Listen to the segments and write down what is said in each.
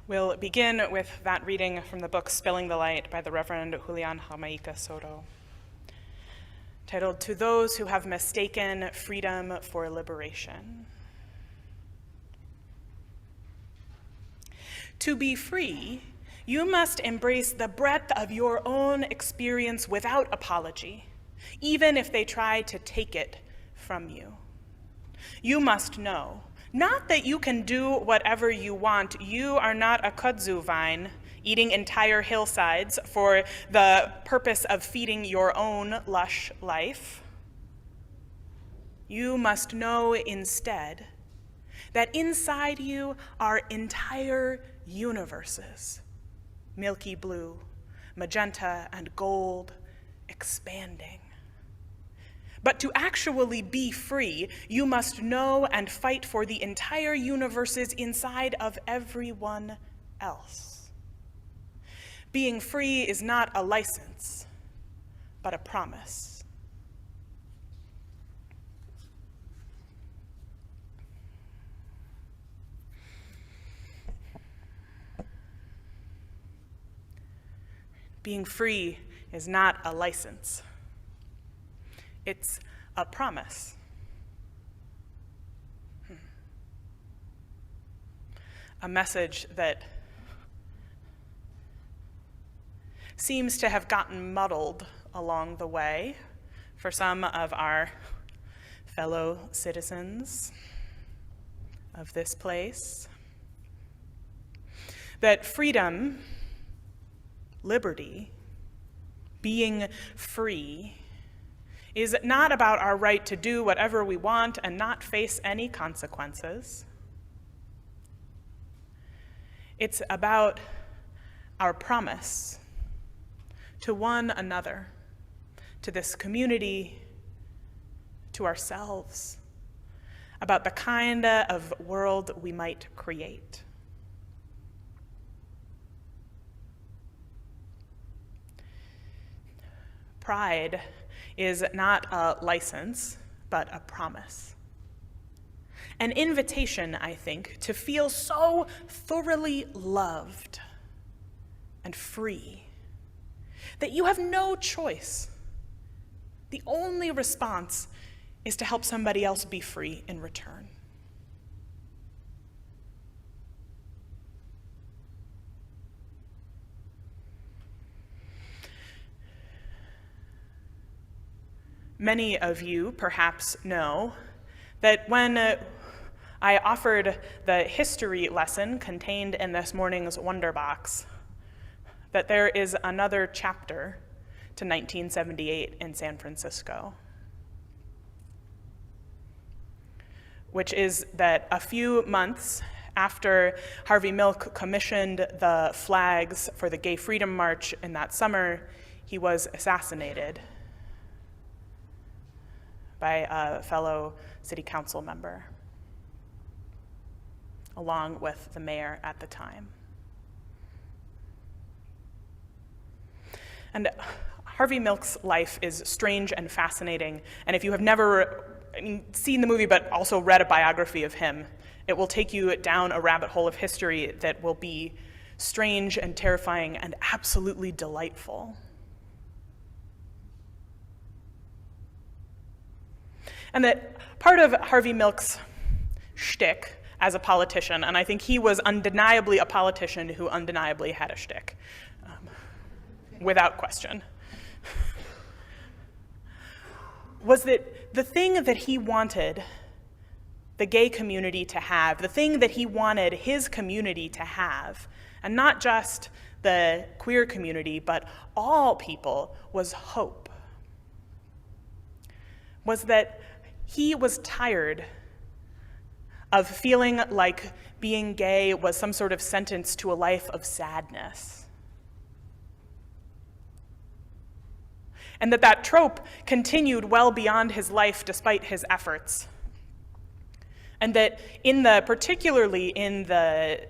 We'll begin with that reading from the book Spilling the Light by the Reverend Julian Jamaica Soto, titled To Those Who Have Mistaken Freedom for Liberation. To be free, you must embrace the breadth of your own experience without apology, even if they try to take it from you. You must know, not that you can do whatever you want. You are not a kudzu vine eating entire hillsides for the purpose of feeding your own lush life. You must know instead that inside you are entire universes, milky blue, magenta, and gold, expanding. But to actually be free, you must know and fight for the entire universes inside of everyone else. Being free is not a license, but a promise. Being free is not a license. It's a promise. A message that seems to have gotten muddled along the way for some of our fellow citizens of this place. That freedom, liberty, being free, is not about our right to do whatever we want and not face any consequences. It's about our promise to one another, to this community, to ourselves, about the kind of world we might create. Pride is not a license, but a promise. An invitation, I think, to feel so thoroughly loved and free that you have no choice. The only response is to help somebody else be free in return. Many of you perhaps know that when I offered the history lesson contained in this morning's Wonder Box, that there is another chapter to 1978 in San Francisco, which is that a few months after Harvey Milk commissioned the flags for the Gay Freedom March in that summer, he was assassinated by a fellow city council member, along with the mayor at the time. And Harvey Milk's life is strange and fascinating, and if you have never seen the movie but also read a biography of him, it will take you down a rabbit hole of history that will be strange and terrifying and absolutely delightful. And that part of Harvey Milk's shtick as a politician, and I think he was undeniably a politician who undeniably had a shtick, without question, was that the thing that he wanted the gay community to have, the thing that he wanted his community to have, and not just the queer community, but all people, was hope. Was that he was tired of feeling like being gay was some sort of sentence to a life of sadness. And that trope continued well beyond his life despite his efforts. And that particularly in the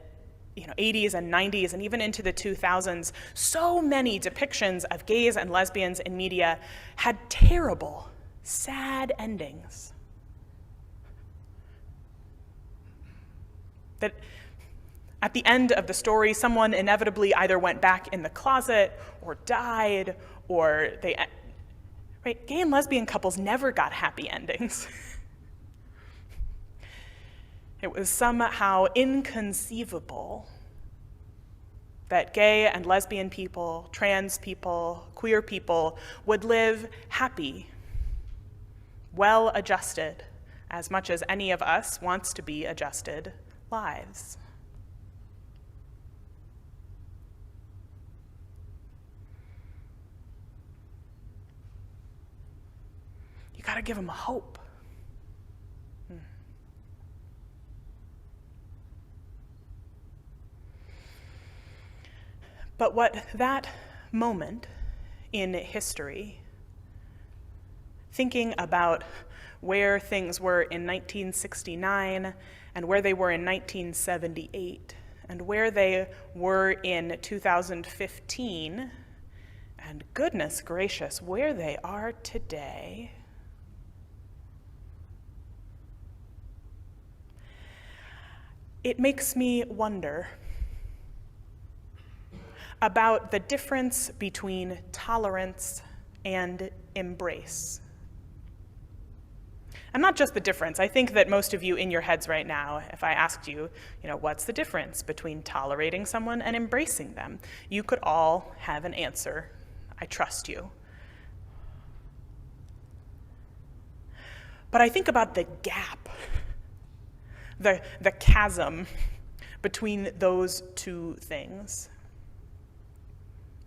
80s and 90s and even into the 2000s, so many depictions of gays and lesbians in media had terrible, sad endings. That At the end of the story, someone inevitably either went back in the closet or died, or right? Gay and lesbian couples never got happy endings. It was somehow inconceivable that gay and lesbian people, trans people, queer people would live happy, well-adjusted, as much as any of us wants to be adjusted, lives. You gotta give them hope. But what that moment in history, thinking about where things were in 1969 and where they were in 1978 and where they were in 2015, and goodness gracious, where they are today, it makes me wonder about the difference between tolerance and embrace. And not just the difference. I think that most of you in your heads right now, if I asked you, what's the difference between tolerating someone and embracing them, you could all have an answer. I trust you. But I think about the gap, the chasm between those two things.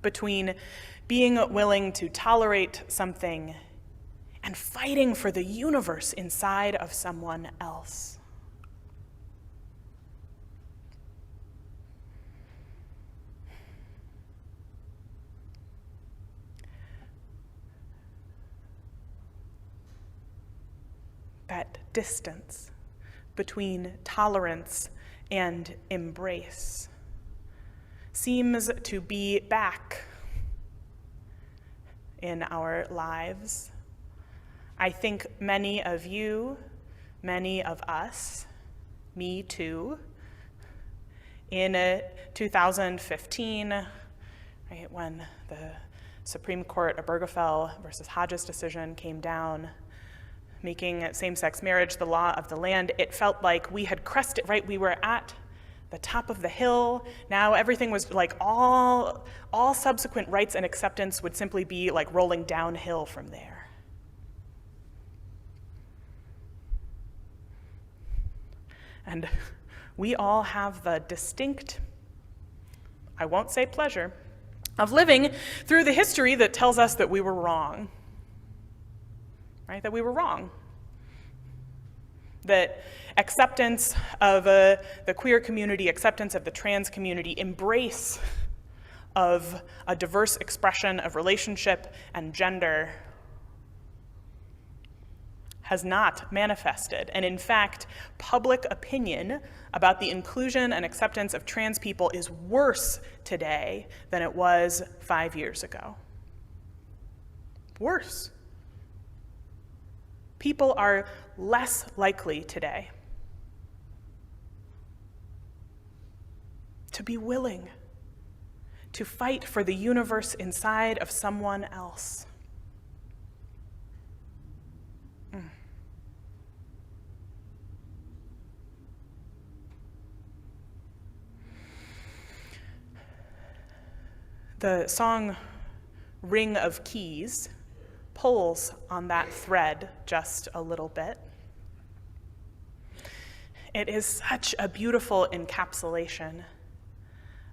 Between being willing to tolerate something and fighting for the universe inside of someone else. That distance between tolerance and embrace seems to be back in our lives. I think many of you, many of us, me too, in 2015, right, when the Supreme Court Obergefell versus Hodges decision came down, making same-sex marriage the law of the land, it felt like we had crested, right? We were at the top of the hill. Now everything was like all subsequent rights and acceptance would simply be like rolling downhill from there. And we all have the distinct, I won't say pleasure, of living through the history that tells us that we were wrong, right? That we were wrong. That acceptance of the queer community, acceptance of the trans community, embrace of a diverse expression of relationship and gender has not manifested. And in fact, public opinion about the inclusion and acceptance of trans people is worse today than it was 5 years ago. Worse. People are less likely today to be willing to fight for the universe inside of someone else. The song Ring of Keys pulls on that thread just a little bit. It is such a beautiful encapsulation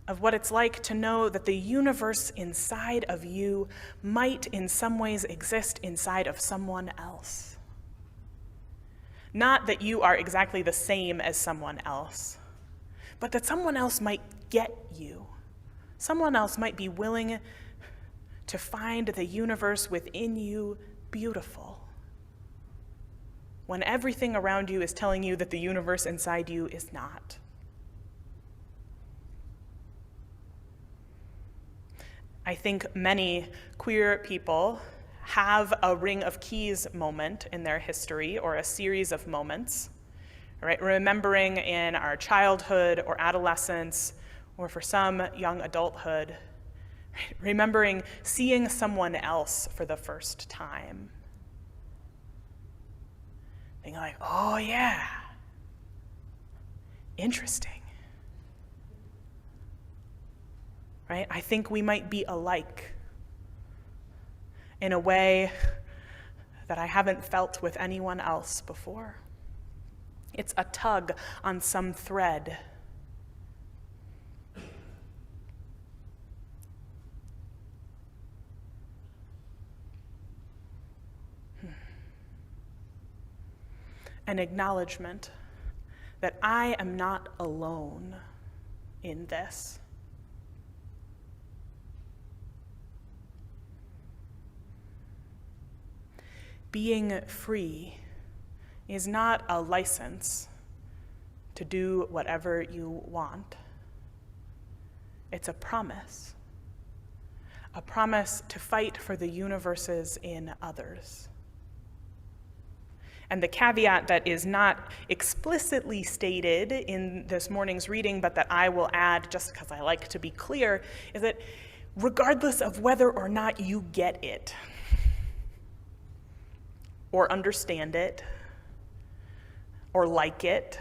of what it's like to know that the universe inside of you might in some ways exist inside of someone else. Not that you are exactly the same as someone else, but that someone else might get you. Someone else might be willing to find the universe within you beautiful, when everything around you is telling you that the universe inside you is not. I think many queer people have a Ring of Keys moment in their history, or a series of moments, right? Remembering in our childhood or adolescence, or for some, young adulthood, right? Remembering seeing someone else for the first time. Being like, oh yeah, interesting. Right? I think we might be alike in a way that I haven't felt with anyone else before. It's a tug on some thread. An acknowledgement that I am not alone in this. Being free is not a license to do whatever you want. It's a promise to fight for the universes in others. And the caveat that is not explicitly stated in this morning's reading, but that I will add just because I like to be clear, is that regardless of whether or not you get it, or understand it, or like it,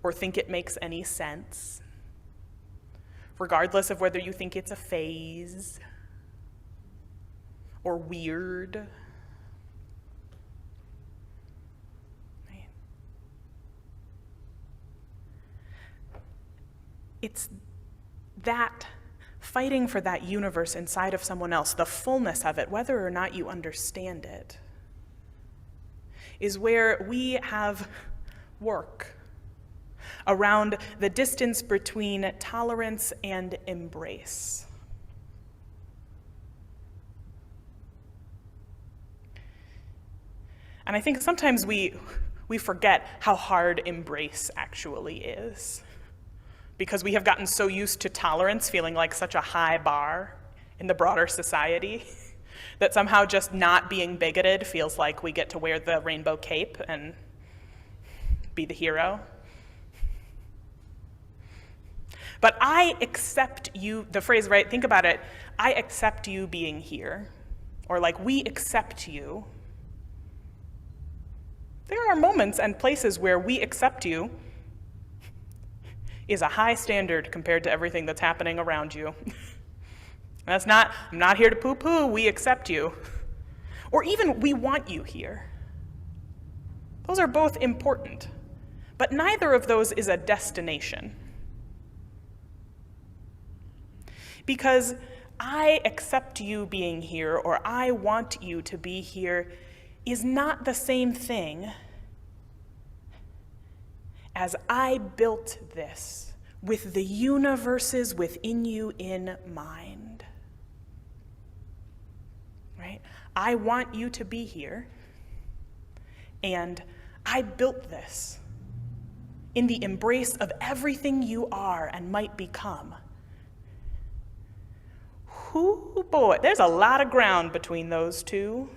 or think it makes any sense, regardless of whether you think it's a phase, or weird, right? It's that fighting for that universe inside of someone else, the fullness of it, whether or not you understand it, is where we have work around the distance between tolerance and embrace. And I think sometimes we forget how hard embrace actually is, because we have gotten so used to tolerance feeling like such a high bar in the broader society that somehow just not being bigoted feels like we get to wear the rainbow cape and be the hero. But I accept you, the phrase, right, think about it, I accept you being here, or like we accept you. There are moments and places where we accept you is a high standard compared to everything that's happening around you. I'm not here to poo-poo, we accept you. Or even, we want you here. Those are both important, but neither of those is a destination. Because I accept you being here, or I want you to be here, is not the same thing as I built this with the universes within you in mind. Right? I want you to be here, and I built this in the embrace of everything you are and might become. Ooh, boy, there's a lot of ground between those two.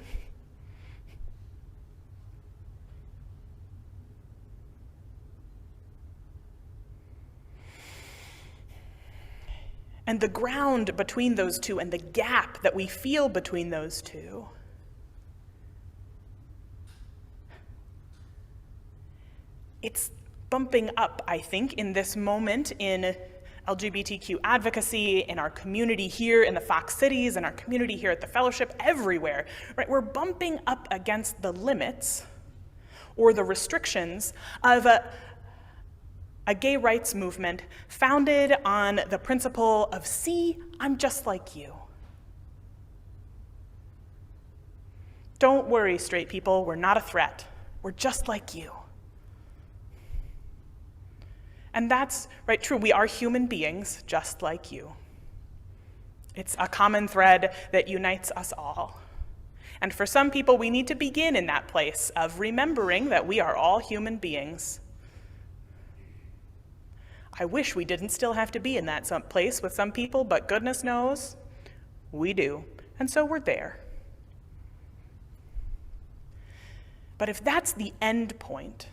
And the ground between those two and the gap that we feel between those two it's bumping up, I think, in this moment in LGBTQ advocacy, in our community here in the Fox Cities, in our community here at the Fellowship, everywhere, right? We're bumping up against the limits or the restrictions of a gay rights movement founded on the principle of, see, I'm just like you. Don't worry, straight people, we're not a threat. We're just like you. And that's, right, true, we are human beings just like you. It's a common thread that unites us all. And for some people, we need to begin in that place of remembering that we are all human beings. I wish we didn't still have to be in that place with some people, but goodness knows, we do. And so we're there. But if that's the end point,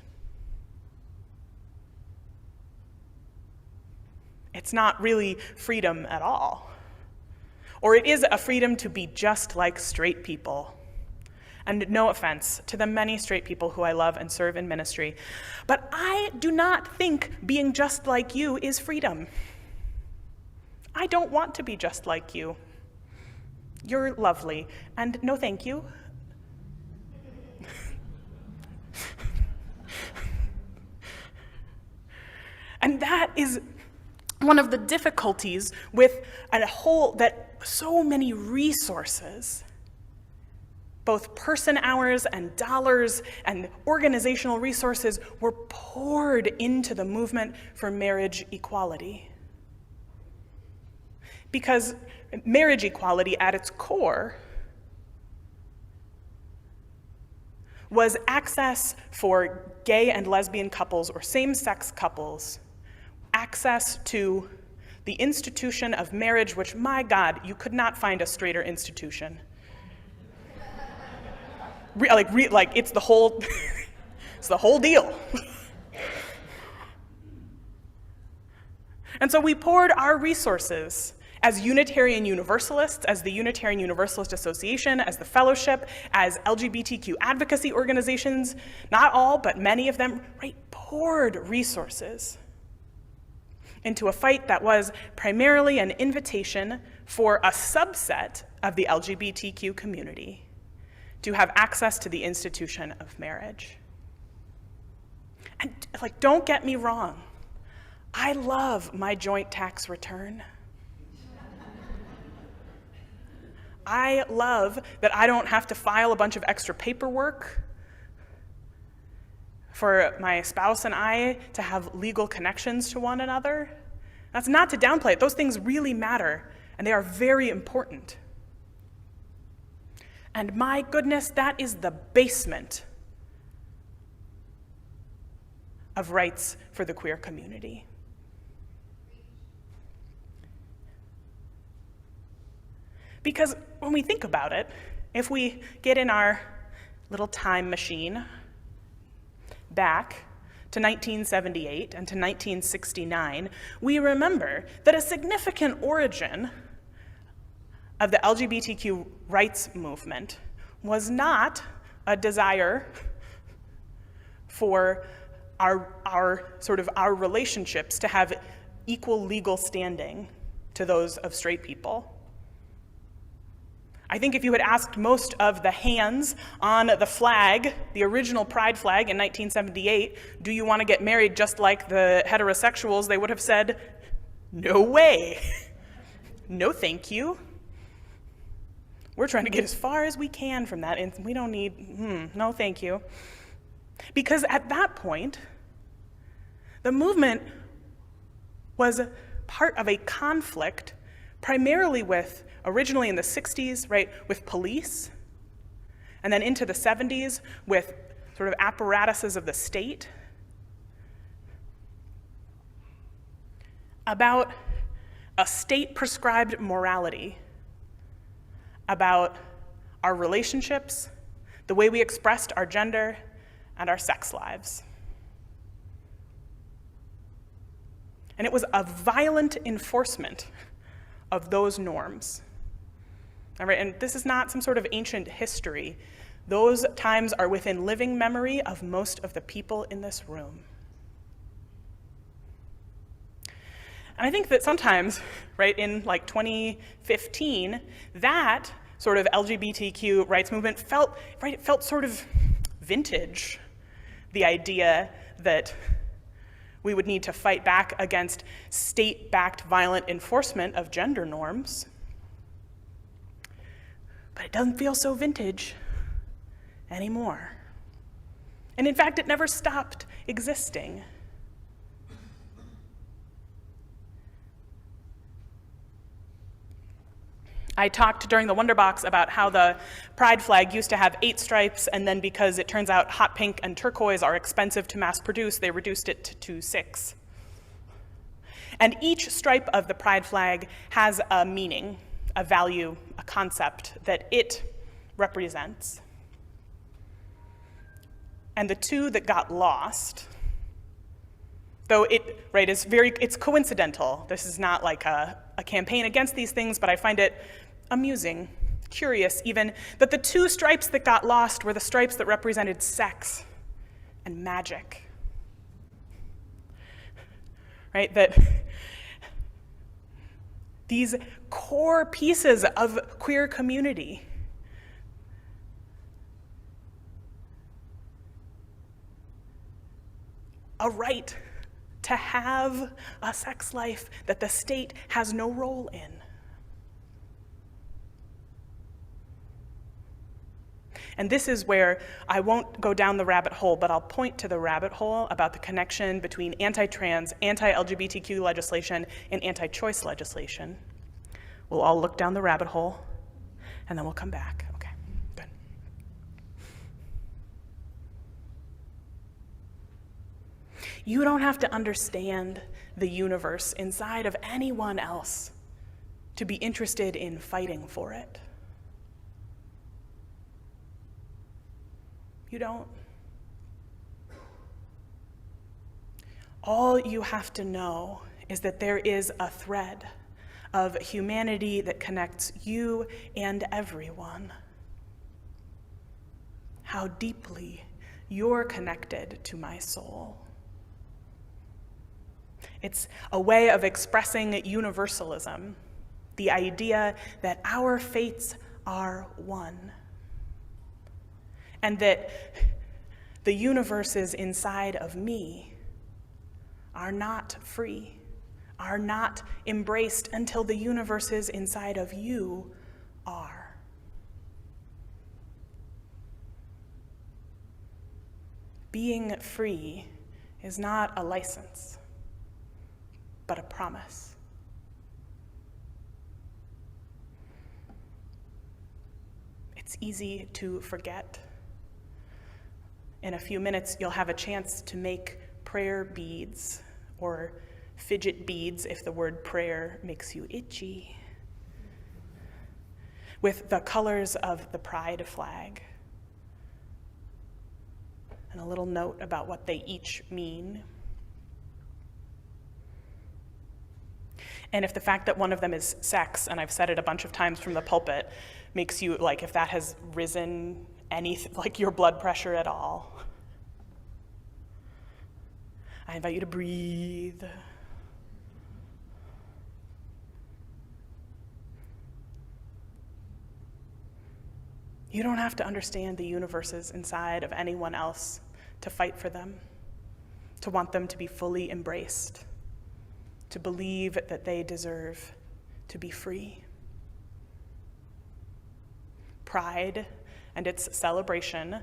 It's not really freedom at all. Or it is a freedom to be just like straight people. And no offense to the many straight people who I love and serve in ministry, but I do not think being just like you is freedom. I don't want to be just like you. You're lovely, and no thank you. And that is one of the difficulties with that so many resources, both person hours and dollars and organizational resources, were poured into the movement for marriage equality. Because marriage equality at its core was access for gay and lesbian couples or same-sex couples, access to the institution of marriage, which, my God, you could not find a straighter institution. It's the whole, it's the whole deal. And so we poured our resources as Unitarian Universalists, as the Unitarian Universalist Association, as the Fellowship, as LGBTQ advocacy organizations, not all, but many of them, right, poured resources into a fight that was primarily an invitation for a subset of the LGBTQ community to have access to the institution of marriage. And don't get me wrong, I love my joint tax return. I love that I don't have to file a bunch of extra paperwork for my spouse and I to have legal connections to one another. That's not to downplay it. Those things really matter, and they are very important. And my goodness, that is the basement of rights for the queer community. Because when we think about it, if we get in our little time machine back to 1978 and to 1969, we remember that a significant origin of the LGBTQ rights movement was not a desire for our relationships to have equal legal standing to those of straight people. I think if you had asked most of the hands on the flag, the original pride flag in 1978, do you want to get married just like the heterosexuals, they would have said, no way. No thank you. We're trying to get as far as we can from that, and we don't need, no thank you. Because at that point, the movement was part of a conflict primarily with, originally in the 60s, right, with police, and then into the 70s with sort of apparatuses of the state, about a state-prescribed morality, about our relationships, the way we expressed our gender, and our sex lives. And it was a violent enforcement of those norms. All right, and this is not some sort of ancient history. Those times are within living memory of most of the people in this room. And I think that sometimes, right, in like 2015, that sort of LGBTQ rights movement felt sort of vintage. The idea that we would need to fight back against state-backed violent enforcement of gender norms. But it doesn't feel so vintage anymore. And in fact, it never stopped existing. I talked during the Wonderbox about how the pride flag used to have 8 stripes, and then because it turns out hot pink and turquoise are expensive to mass produce, they reduced it to 6. And each stripe of the pride flag has a meaning, a value, a concept that it represents. And the two that got lost, though it, right, is it's coincidental. This is not like a campaign against these things, but I find it amusing, curious even, that the two stripes that got lost were the stripes that represented sex and magic. Right, that these core pieces of queer community a right to have a sex life that the state has no role in. And this is where I won't go down the rabbit hole, but I'll point to the rabbit hole about the connection between anti-trans, anti-LGBTQ legislation, and anti-choice legislation. We'll all look down the rabbit hole, and then we'll come back. Okay, good. You don't have to understand the universe inside of anyone else to be interested in fighting for it. You don't. All you have to know is that there is a thread of humanity that connects you and everyone. How deeply you're connected to my soul. It's a way of expressing universalism, the idea that our fates are one. And that the universes inside of me are not free, are not embraced until the universes inside of you are. Being free is not a license, but a promise. It's easy to forget. In a few minutes, you'll have a chance to make prayer beads, or fidget beads if the word prayer makes you itchy, with the colors of the pride flag, and a little note about what they each mean. And if the fact that one of them is sex, and I've said it a bunch of times from the pulpit, makes you, like, if that has risen anything, like your blood pressure at all, I invite you to breathe. You don't have to understand the universes inside of anyone else to fight for them, to want them to be fully embraced, to believe that they deserve to be free. Pride and its celebration,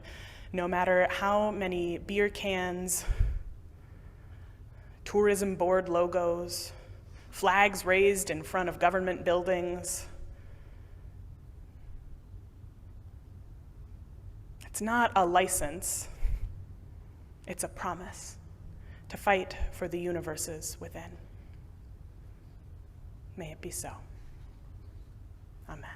no matter how many beer cans, tourism board logos, flags raised in front of government buildings, it's not a license, it's a promise to fight for the universes within. May it be so. Amen.